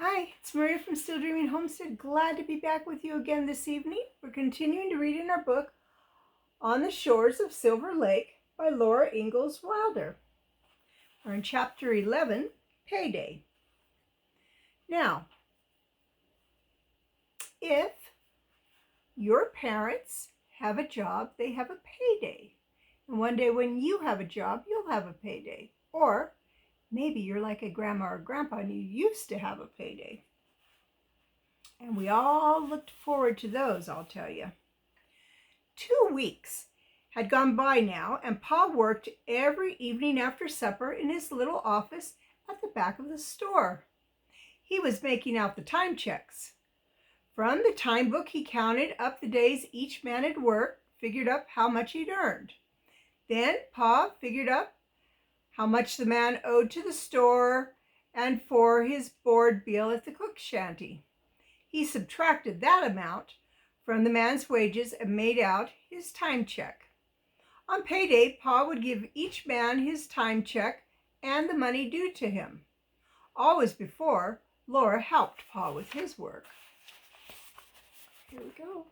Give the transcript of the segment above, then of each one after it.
Hi, it's Maria from Still Dreaming Homestead. Glad to be back with you again this evening. We're continuing to read in our book, On the Shores of Silver Lake by Laura Ingalls Wilder. We're in chapter 11, Payday. Now, if your parents have a job, they have a payday. And one day when you have a job, you'll have a payday. Or maybe you're like a grandma or grandpa and you used to have a payday. And we all looked forward to those, I'll tell you. 2 weeks had gone by now, and Pa worked every evening after supper in his little office at the back of the store. He was making out the time checks. From the time book, he counted up the days each man had worked, figured up how much he'd earned. Then Pa figured up how much the man owed to the store and for his board bill at the cook shanty. He subtracted that amount from the man's wages and made out his time check. On payday, Pa would give each man his time check and the money due to him. Always before, Laura helped Pa with his work. Here we go.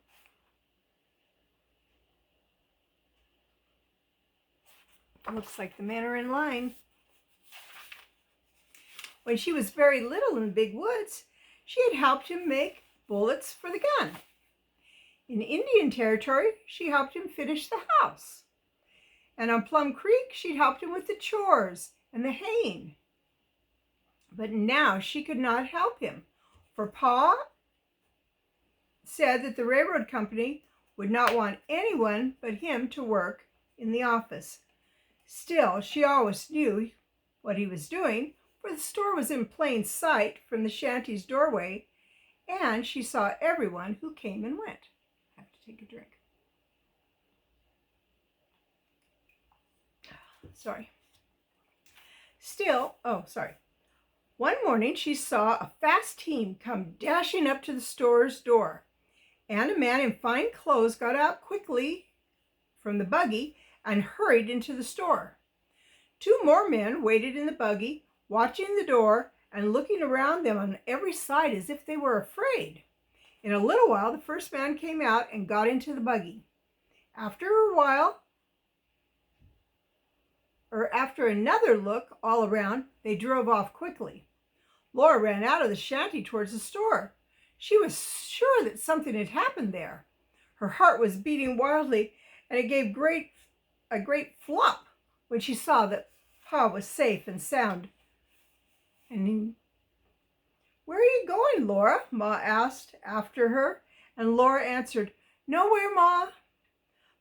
Looks like the men are in line. When she was very little in the big woods, she had helped him make bullets for the gun. In Indian Territory, she helped him finish the house. And on Plum Creek, she'd helped him with the chores and the haying. But now she could not help him, for Pa said that the railroad company would not want anyone but him to work in the office. Still, she always knew what he was doing, for the store was in plain sight from the shanty's doorway, and she saw everyone who came and went. I have to take a drink. One morning she saw a fast team come dashing up to the store's door, and a man in fine clothes got out quickly from the buggy and hurried into the store. 2 more men waited in the buggy, watching the door and looking around them on every side as if they were afraid. In a little while, the first man came out and got into the buggy. After another look all around, they drove off quickly. Laura ran out of the shanty towards the store. She was sure that something had happened there. Her heart was beating wildly, and it gave a great flop when she saw that Pa was safe and sound. "Where are you going, Laura?" Ma asked after her, and Laura answered, "Nowhere, Ma."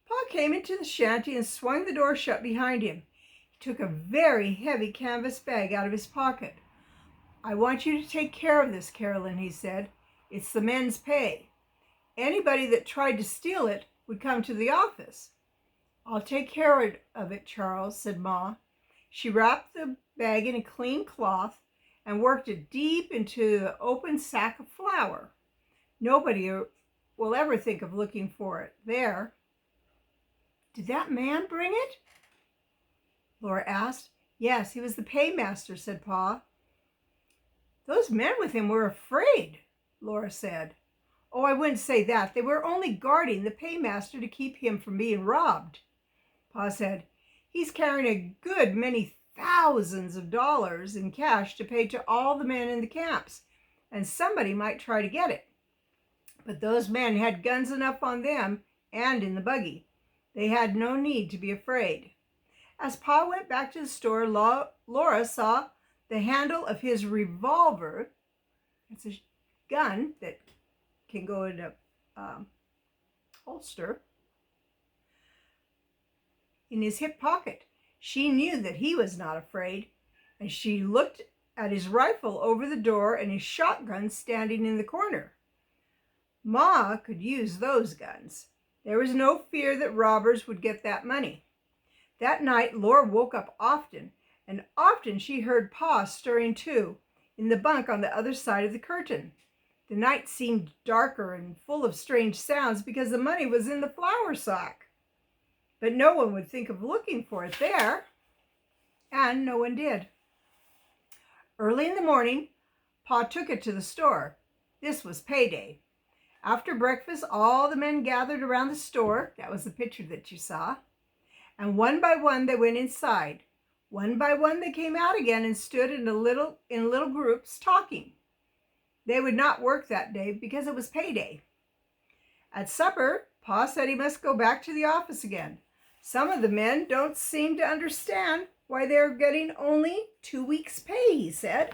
Pa came into the shanty and swung the door shut behind him. He took a very heavy canvas bag out of his pocket. "I want you to take care of this, Carolyn," he said. "It's the men's pay. Anybody that tried to steal it would come to the office." "I'll take care of it, Charles," said Ma. She wrapped the bag in a clean cloth and worked it deep into the open sack of flour. Nobody will ever think of looking for it there. "Did that man bring it?" Laura asked. "Yes, he was the paymaster," said Pa. "Those men with him were afraid," Laura said. "Oh, I wouldn't say that. They were only guarding the paymaster to keep him from being robbed." Pa said, "He's carrying a good many thousands of dollars in cash to pay to all the men in the camps, and somebody might try to get it. But those men had guns enough on them and in the buggy. They had no need to be afraid." As Pa went back to the store, Laura saw the handle of his revolver. It's a gun that can go in a holster in his hip pocket. She knew that he was not afraid, and she looked at his rifle over the door and his shotgun standing in the corner. Ma could use those guns. There was no fear that robbers would get that money. That night, Laura woke up often, and often she heard Pa stirring too in the bunk on the other side of the curtain. The night seemed darker and full of strange sounds because the money was in the flour sack. But no one would think of looking for it there, and no one did. Early in the morning, Pa took it to the store. This was Payday. After breakfast, all the men gathered around the store. That was the picture that you saw. And one by one, they went inside. One by one, they came out again and stood in little groups talking. They would not work that day because it was payday. At supper, Pa said he must go back to the office again. Some of the men don't seem to understand why they're getting only 2 weeks' pay, he said.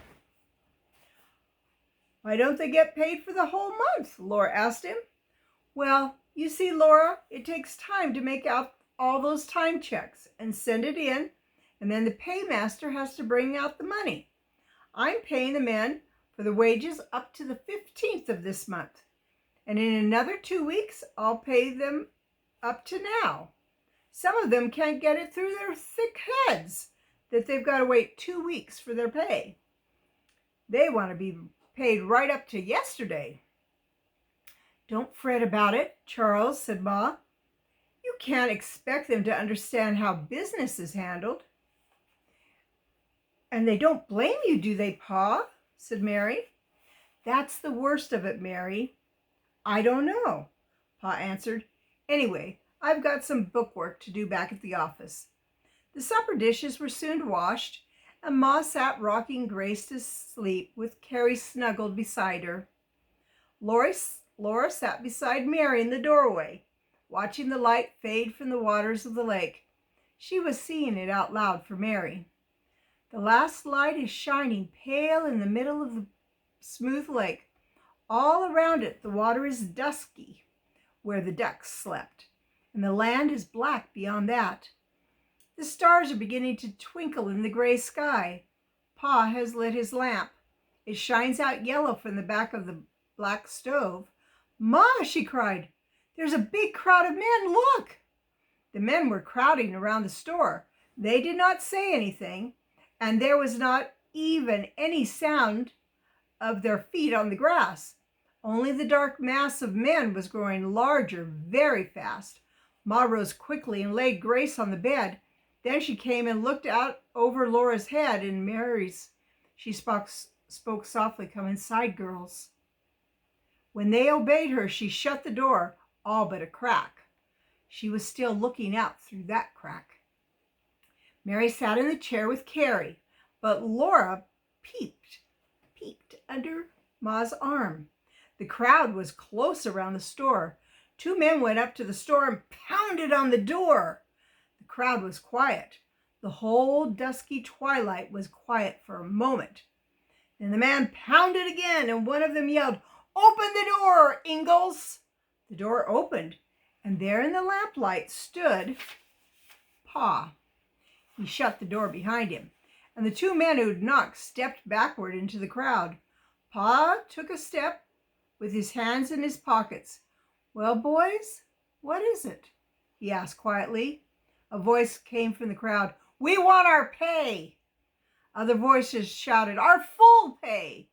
Why don't they get paid for the whole month? Laura asked him. Well, you see, Laura, it takes time to make out all those time checks and send it in, and then the paymaster has to bring out the money. I'm paying the men for the wages up to the 15th of this month, and in another 2 weeks, I'll pay them up to now. Some of them can't get it through their thick heads that they've got to wait 2 weeks for their pay. They want to be paid right up to yesterday. Don't fret about it, Charles, said Ma. You can't expect them to understand how business is handled. And they don't blame you, do they, Pa? Said Mary. That's the worst of it, Mary. I don't know, Pa answered. Anyway, I've got some bookwork to do back at the office. The supper dishes were soon washed, and Ma sat rocking Grace to sleep with Carrie snuggled beside her. Laura sat beside Mary in the doorway, watching the light fade from the waters of the lake. She was seeing it out loud for Mary. The last light is shining pale in the middle of the smooth lake. All around it, the water is dusky where the ducks slept, and the land is black beyond that. The stars are beginning to twinkle in the gray sky. Pa has lit his lamp. It shines out yellow from the back of the black stove. Ma, she cried, there's a big crowd of men, look! The men were crowding around the store. They did not say anything, and there was not even any sound of their feet on the grass. Only the dark mass of men was growing larger very fast. Ma rose quickly and laid Grace on the bed. Then she came and looked out over Laura's head and Mary's. She spoke softly, come inside, girls. When they obeyed her, she shut the door, all but a crack. She was still looking out through that crack. Mary sat in the chair with Carrie, but Laura peeped under Ma's arm. The crowd was close around the store. 2 men went up to the store and pounded on the door. The crowd was quiet. The whole dusky twilight was quiet for a moment. Then the man pounded again, and one of them yelled, "Open the door, Ingles!" The door opened, and there in the lamplight stood Pa. He shut the door behind him, and the 2 men who'd knocked stepped backward into the crowd. Pa took a step with his hands in his pockets. "Well, boys, what is it?" he asked quietly. A voice came from the crowd. "We want our pay." Other voices shouted, "Our full pay.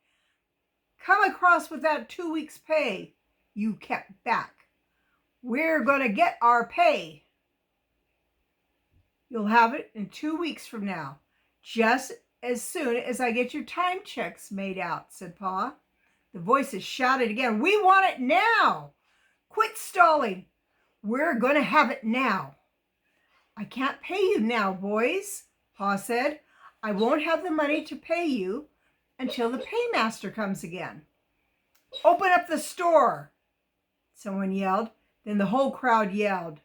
Come across with that 2 weeks' pay you kept back. We're going to get our pay. You'll have it in 2 weeks from now, just as soon as I get your time checks made out," said Pa. The voices shouted again, "We want it now. Quit stalling. We're going to have it now." "I can't pay you now, boys," Pa said. "I won't have the money to pay you until the paymaster comes again." "Open up the store," someone yelled. Then the whole crowd yelled,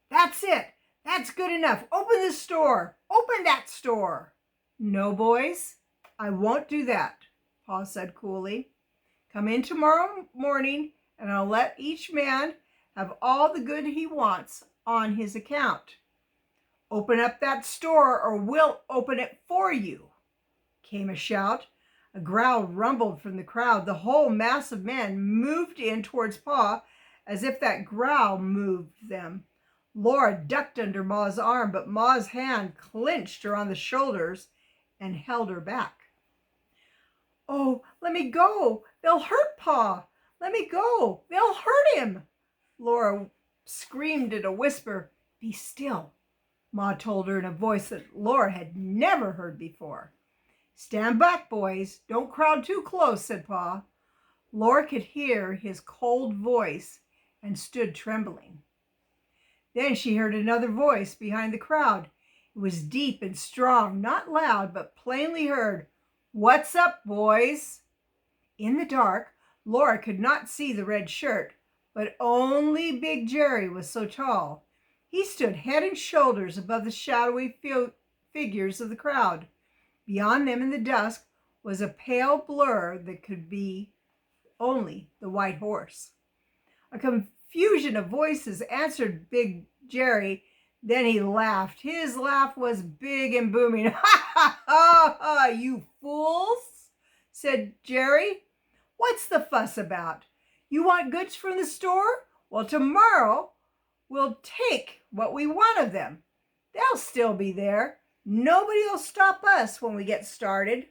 "That's it. That's good enough. Open the store. Open that store." "No, boys, I won't do that," Pa said coolly. "Come in tomorrow morning and I'll let each man have all the good he wants on his account. Open up that store or we'll open it for you," came a shout. A growl rumbled from the crowd. The whole mass of men moved in towards Pa as if that growl moved them. Laura ducked under Ma's arm, but Ma's hand clenched her on the shoulders and held her back. "Oh, let me go. They'll hurt Pa. Let me go. They'll hurt him." Laura screamed in a whisper. "Be still," Ma told her in a voice that Laura had never heard before. "Stand back, boys. Don't crowd too close," said Pa. Laura could hear his cold voice and stood trembling. Then she heard another voice behind the crowd. It was deep and strong, not loud, but plainly heard. "What's up, boys?" In the dark, Laura could not see the red shirt, but only Big Jerry was so tall. He stood head and shoulders above the shadowy figures of the crowd. Beyond them in the dusk was a pale blur that could be only the white horse. A confusion of voices answered Big Jerry. Then he laughed. His laugh was big and booming. "Ha ha ha ha, you fools," said Jerry. "What's the fuss about? You want goods from the store? Well, tomorrow we'll take what we want of them. They'll still be there. Nobody'll stop us when we get started."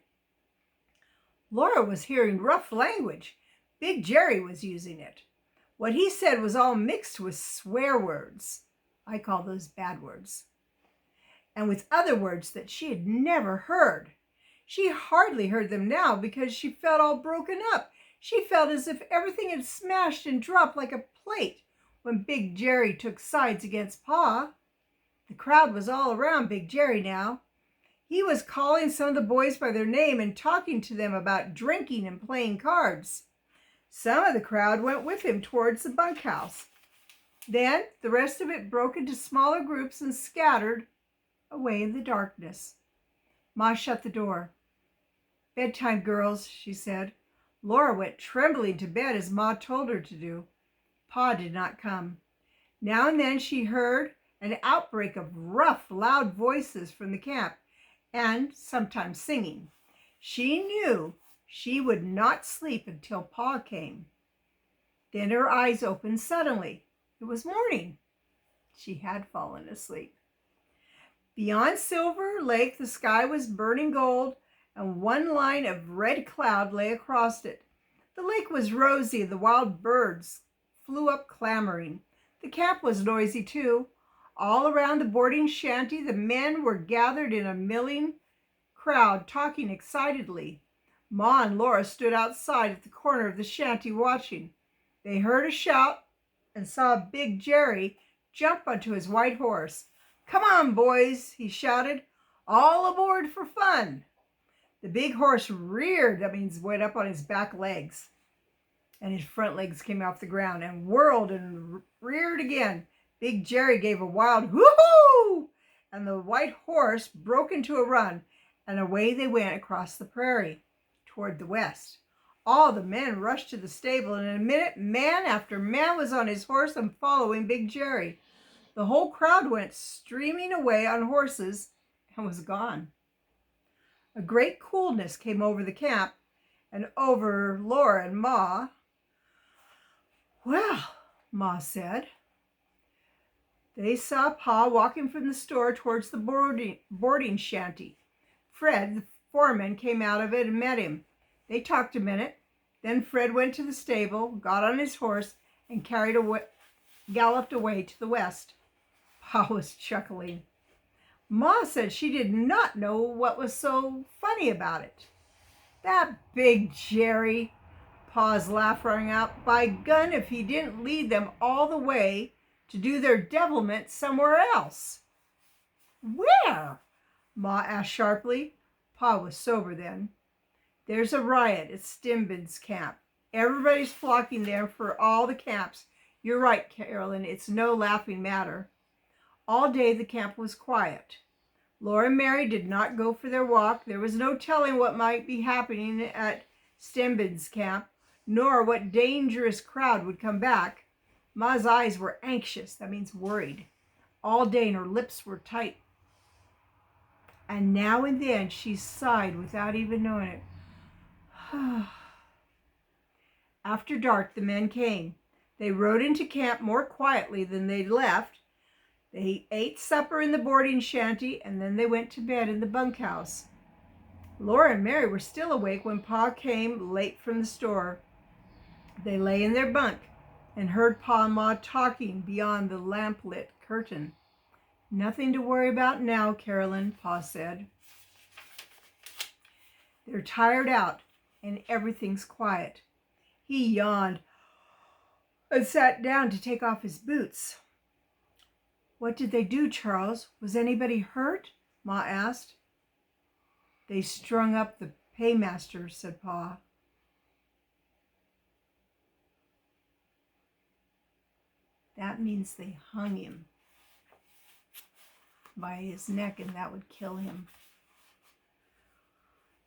Laura was hearing rough language. Big Jerry was using it. What he said was all mixed with swear words. I call those bad words. And with other words that she had never heard. She hardly heard them now because she felt all broken up. She felt as if everything had smashed and dropped like a plate when Big Jerry took sides against Pa. The crowd was all around Big Jerry now. He was calling some of the boys by their name and talking to them about drinking and playing cards. Some of the crowd went with him towards the bunkhouse. Then the rest of it broke into smaller groups and scattered away in the darkness. Ma shut the door. "Bedtime, girls," she said. Laura went trembling to bed as Ma told her to do. Pa did not come. Now and then she heard an outbreak of rough, loud voices from the camp, and sometimes singing. She knew she would not sleep until Pa came. Then her eyes opened suddenly. It was morning. She had fallen asleep. Beyond Silver Lake, the sky was burning gold, and one line of red cloud lay across it. The lake was rosy, and the wild birds flew up clamoring. The camp was noisy too. All around the boarding shanty, the men were gathered in a milling crowd, talking excitedly. Ma and Laura stood outside at the corner of the shanty watching. They heard a shout and saw Big Jerry jump onto his white horse. "Come on, boys," he shouted. "All aboard for fun." The big horse reared, that means went up on his back legs, and his front legs came off the ground, and whirled and reared again. Big Jerry gave a wild whoo-hoo, and the white horse broke into a run, and away they went across the prairie toward the west. All the men rushed to the stable, and in a minute, man after man was on his horse and following Big Jerry. The whole crowd went streaming away on horses and was gone. A great coolness came over the camp and over Laura and Ma. "Well," Ma said. They saw Pa walking from the store towards the boarding shanty. Fred, the foreman, came out of it and met him. They talked a minute. Then Fred went to the stable, got on his horse, and galloped away to the west. Pa was chuckling. Ma said she did not know what was so funny about it. "That Big Jerry," Pa's laugh rang out. "By gun, if he didn't lead them all the way to do their devilment somewhere else." "Where?" Ma asked sharply. Pa was sober then. "There's a riot at Stimbin's camp. Everybody's flocking there for all the camps. You're right, Carolyn, it's no laughing matter." All day the camp was quiet. Laura and Mary did not go for their walk. There was no telling what might be happening at Stimbin's camp, nor what dangerous crowd would come back. Ma's eyes were anxious, that means worried, all day, and her lips were tight. And now and then she sighed without even knowing it. After dark, the men came. They rode into camp more quietly than they left. They ate supper in the boarding shanty, and then they went to bed in the bunkhouse. Laura and Mary were still awake when Pa came late from the store. They lay in their bunk and heard Pa and Ma talking beyond the lamp-lit curtain. "Nothing to worry about now, Carolyn," Pa said. They're tired out and everything's quiet. He yawned and sat down to take off his boots. What did they do, Charles? Was anybody hurt? Ma asked. They strung up the paymaster, said Pa. That means they hung him by his neck, and that would kill him.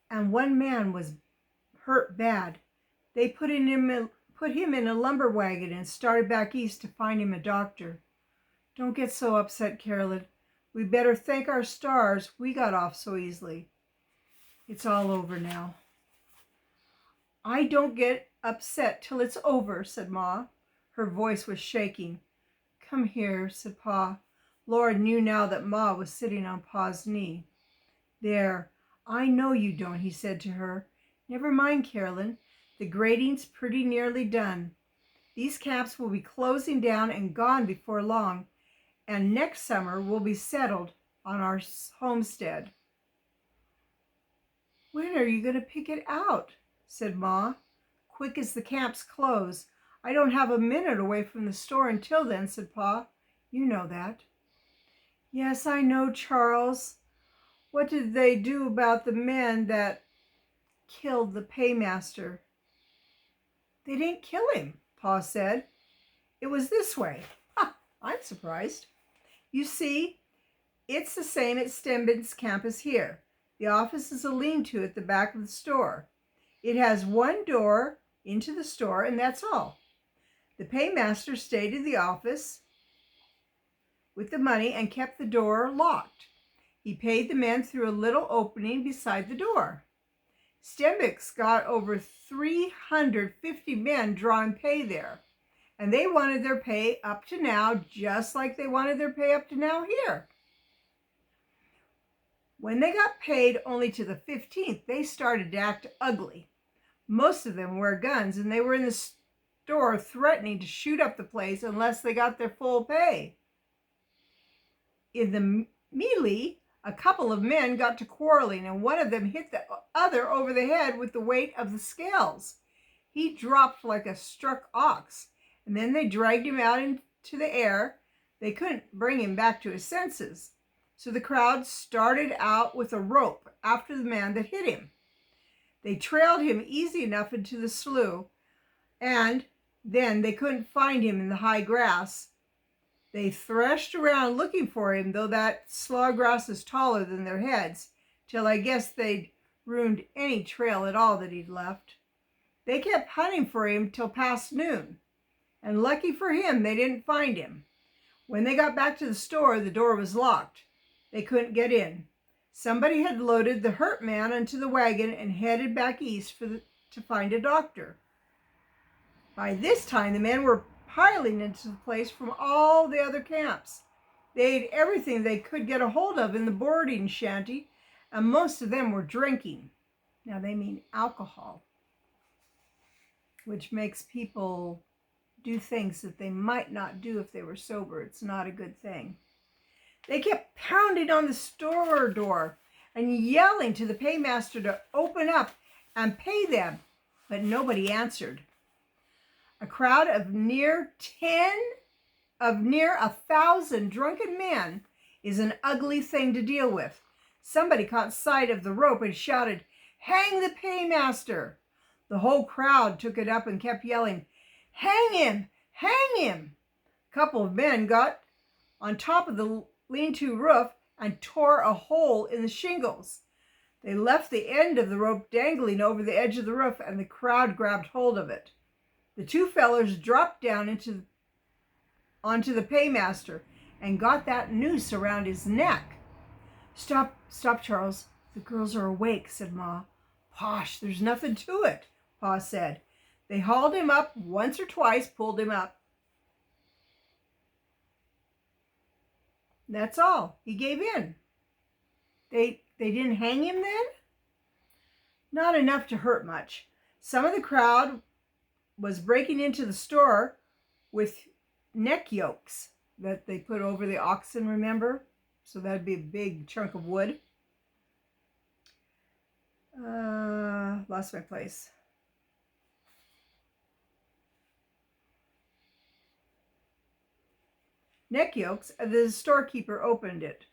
And one man was hurt bad. They put him in a lumber wagon and started back east to find him a doctor. Don't get so upset, Carolyn. We better thank our stars we got off so easily. It's all over now. I don't get upset till it's over, said Ma. Her voice was shaking. Come here, said Pa. Laura knew now that Ma was sitting on Pa's knee. There, I know you don't, he said to her. Never mind, Carolyn. The grading's pretty nearly done. These camps will be closing down and gone before long, and next summer we'll be settled on our homestead. When are you going to pick it out? Said Ma. Quick as the camps close. I don't have a minute away from the store until then, said Pa. You know that. Yes, I know, Charles. What did they do about the men that killed the paymaster? They didn't kill him, Pa said. It was this way. Ha, I'm surprised. You see, it's the same at Stembin's campus here. The office is a lean-to at the back of the store. It has one door into the store, and that's all. The paymaster stayed in the office with the money and kept the door locked. He paid the men through a little opening beside the door. Stembik's got over 350 men drawing pay there, and they wanted their pay up to now just like they wanted their pay up to now here. When they got paid only to the 15th, they started to act ugly. Most of them wear guns, and they were in the store threatening to shoot up the place unless they got their full pay. In the melee, a couple of men got to quarreling, and one of them hit the other over the head with the weight of the scales. He dropped like a struck ox, and then they dragged him out into the air. They couldn't bring him back to his senses. So the crowd started out with a rope after the man that hit him. They trailed him easy enough into the slough, and then they couldn't find him in the high grass. They threshed around looking for him, though that slaw grass is taller than their heads, till I guess they'd ruined any trail at all that he'd left. They kept hunting for him till past noon, and lucky for him, they didn't find him. When they got back to the store, the door was locked. They couldn't get in. Somebody had loaded the hurt man onto the wagon and headed back east to find a doctor. By this time, the men were piling into the place from all the other camps. They ate everything they could get a hold of in the boarding shanty, and most of them were drinking. Now they mean alcohol, which makes people do things that they might not do if they were sober. It's not a good thing. They kept pounding on the store door and yelling to the paymaster to open up and pay them, but nobody answered. A crowd of near 1,000 drunken men is an ugly thing to deal with. Somebody caught sight of the rope and shouted, "Hang the paymaster!" The whole crowd took it up and kept yelling, "Hang him! Hang him!" A couple of men got on top of the lean-to roof and tore a hole in the shingles. They left the end of the rope dangling over the edge of the roof, and the crowd grabbed hold of it. The two fellers dropped down onto the paymaster and got that noose around his neck. Stop, Charles. The girls are awake, said Ma. Posh, there's nothing to it, Pa said. They hauled him up once or twice, pulled him up. That's all. He gave in. They didn't hang him then? Not enough to hurt much. Some of the crowd was breaking into the store with neck yokes that they put over the oxen, remember? So that'd be a big chunk of wood. Lost my place. Neck yolks, the storekeeper opened it.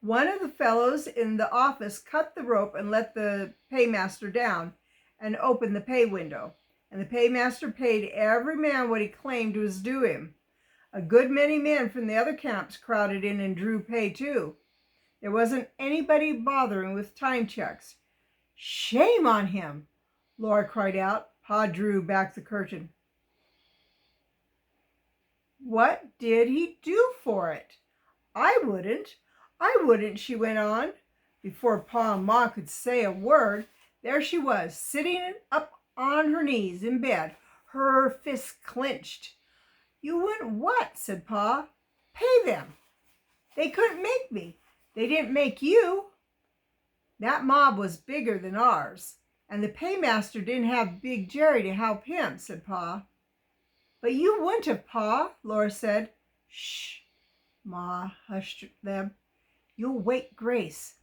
One of the fellows in the office cut the rope and let the paymaster down and opened the pay window. And the paymaster paid every man what he claimed was due him. A good many men from the other camps crowded in and drew pay too. There wasn't anybody bothering with time checks. Shame on him, Laura cried out. Pa drew back the curtain. What did he do for it? I wouldn't, she went on. Before Pa and Ma could say a word, there she was, sitting up on her knees in bed, her fists clenched. You wouldn't what? Said Pa. Pay them. They couldn't make me. They didn't make you. That mob was bigger than ours, and the paymaster didn't have Big Jerry to help him, said Pa. But you wouldn't have, Pa, Laura said. Shh, Ma hushed them. You'll wake Grace.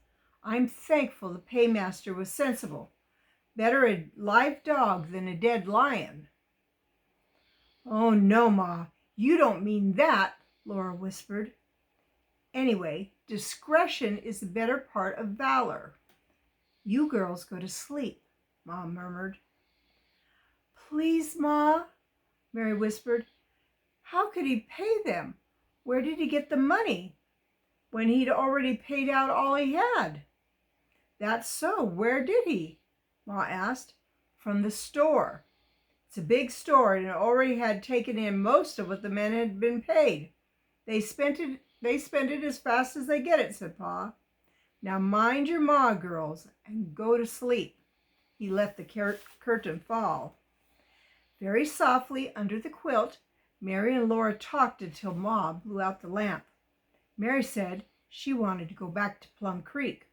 I'm thankful the paymaster was sensible. Better a live dog than a dead lion. Oh, no, Ma, you don't mean that, Laura whispered. Anyway, discretion is the better part of valor. You girls go to sleep, Ma murmured. Please, Ma, Mary whispered. How could he pay them? Where did he get the money when he'd already paid out all he had? That's so. Where did he? Ma asked. From the store. It's a big store, and it already had taken in most of what the men had been paid. They spent it as fast as they get it, said Pa. Now mind your Ma, girls, and go to sleep. He let the curtain fall. Very softly under the quilt, Mary and Laura talked until Ma blew out the lamp. Mary said she wanted to go back to Plum Creek.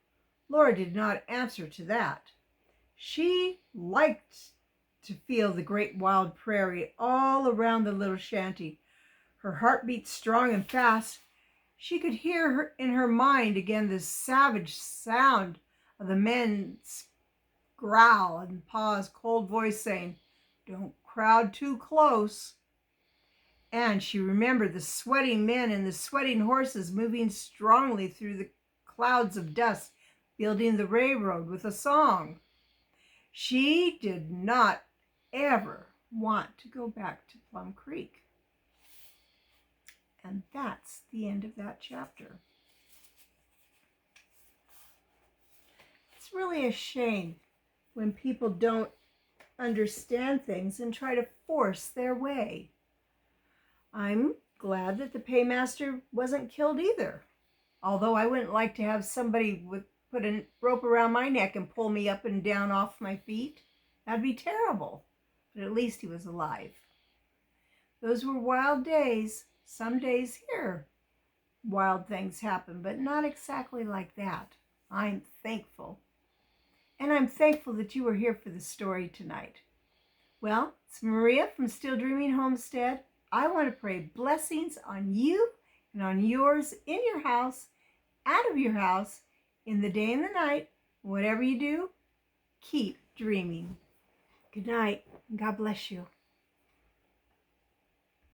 Laura did not answer to that. She liked to feel the great wild prairie all around the little shanty. Her heart beat strong and fast. She could hear in her mind again the savage sound of the men's growl and Pa's cold voice saying, "Don't crowd too close." And she remembered the sweating men and the sweating horses moving strongly through the clouds of dust, building the railroad with a song. She did not ever want to go back to Plum Creek. And that's the end of that chapter. It's really a shame when people don't understand things and try to force their way. I'm glad that the paymaster wasn't killed either, although I wouldn't like to have somebody put a rope around my neck and pull me up and down off my feet. That'd be terrible, but at least he was alive. Those were wild days. Some days here, wild things happen, but not exactly like that. I'm thankful. And I'm thankful that you were here for the story tonight. Well, it's Maria from Still Dreaming Homestead. I want to pray blessings on you and on yours, in your house, out of your house, in the day and the night. Whatever you do, keep dreaming. Good night, and God bless you.